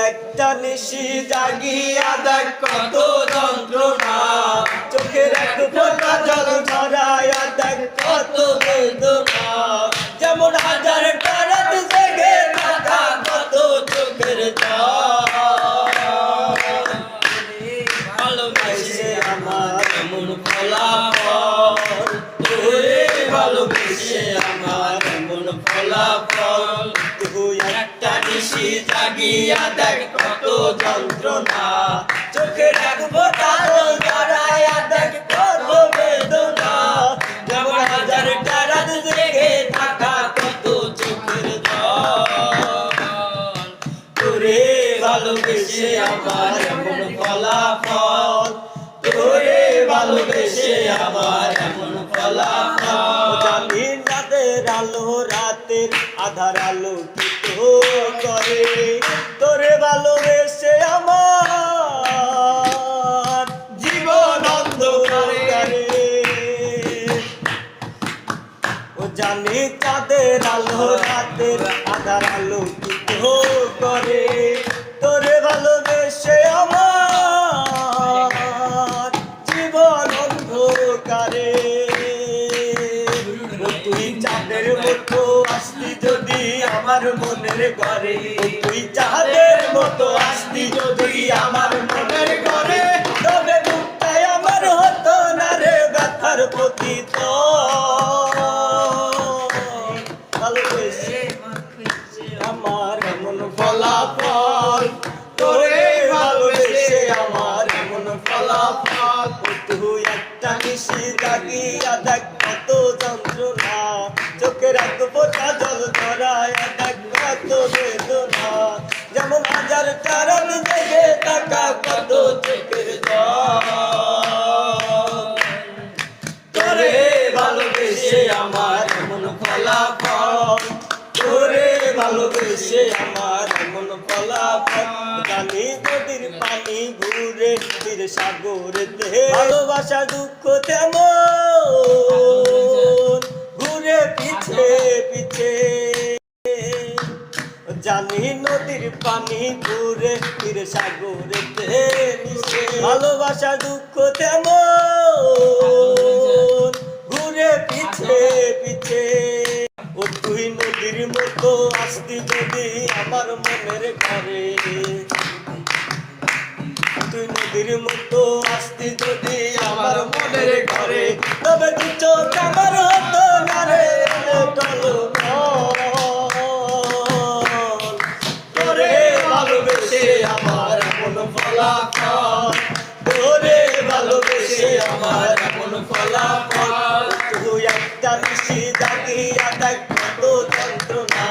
একটা নিশি জাগিয়া দেখ কত যন্ত্রণা, চোখের এক ফোঁটা জল ঝরাইয়া দেখ কত বেদনা। যেমন হাজার রাত জেগে থাকা কত চোখের জল। ভালোবেসে আমার এমন ফলাফল, তোরে ভালোবেসে আমার এমন ফলাফল। তুই একটা নিশি জাগিয়া দেখ কত যন্ত্রণা, চোখের এক ফোঁটা জল ঝরাইয়া দেখ কত বেদনা। যেমন হাজার রাত জেগে থাকা কত চোখের জল। তোরে ভালোবেসে আমার এমন ফলাফল, তোরে ভালোবেসে আমার এমন ফলাফল। জানি রাতের আলো রাতের আধার আলোকিত করে, তোরে ভালোবেসে আমার জীবন অন্ধকারে। ও জানি চাঁদের আলো রাতের আধার আলোকিত করে, তোরে ভালোবেসে আমার জীবন অন্ধকারে। তুই চাঁদের মতো আসতি যদি আমার মনের ঘরে, তুই চাঁদের মতো আসতি যদি আমার মনের ঘরে, তবে বুকটাই আমার হতো না রে ব্যথার পতিত। ভালোবেসে আমার এমন ফলাফল, তোরে ভালোবেসে আমার এমন ফলাফল। তুই একটা নিশি জাগিয়া দেখ কত যন্ত্রণা, চোখের এক ফোঁটা জল ঝরাইয়া দেখ কত বেদনা। যেমন হাজার রাত জেগে থাকা কত চোখের জল। তোরে ভালোবেসে আমার এমন ফলাফল, তোরে ভালোবেসে আমার এমন ফলাফল। জানি নদীর পানি ঘুরে তীর সাগরেতে, ভালোবাসা দুঃখ তেমন ঘুরে পিছে পিছে। জানি নদীর পানি ঘুরে তীর সাগরেতে মিশে, ভালোবাসা দুঃখ তেমন ঘুরে পিছে পিছে। ও তুই নদীর মতো আসতি যদি আমার মনের ঘরে, তুই নদীর মতো আসতি যদি আমার মনের ঘরে, তবে দু চোখ আমার হতো না রে টলমল। তোরে ভালোবেসে আমার এমন ফলাফল, তোরে ভালোবেসে আমার এমন ফলাফল। তুই একটা নিশি জাগিয়া দেখ কত যন্ত্রণা,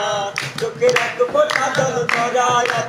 চোখের এক ফোঁটা জল ঝরাইয়া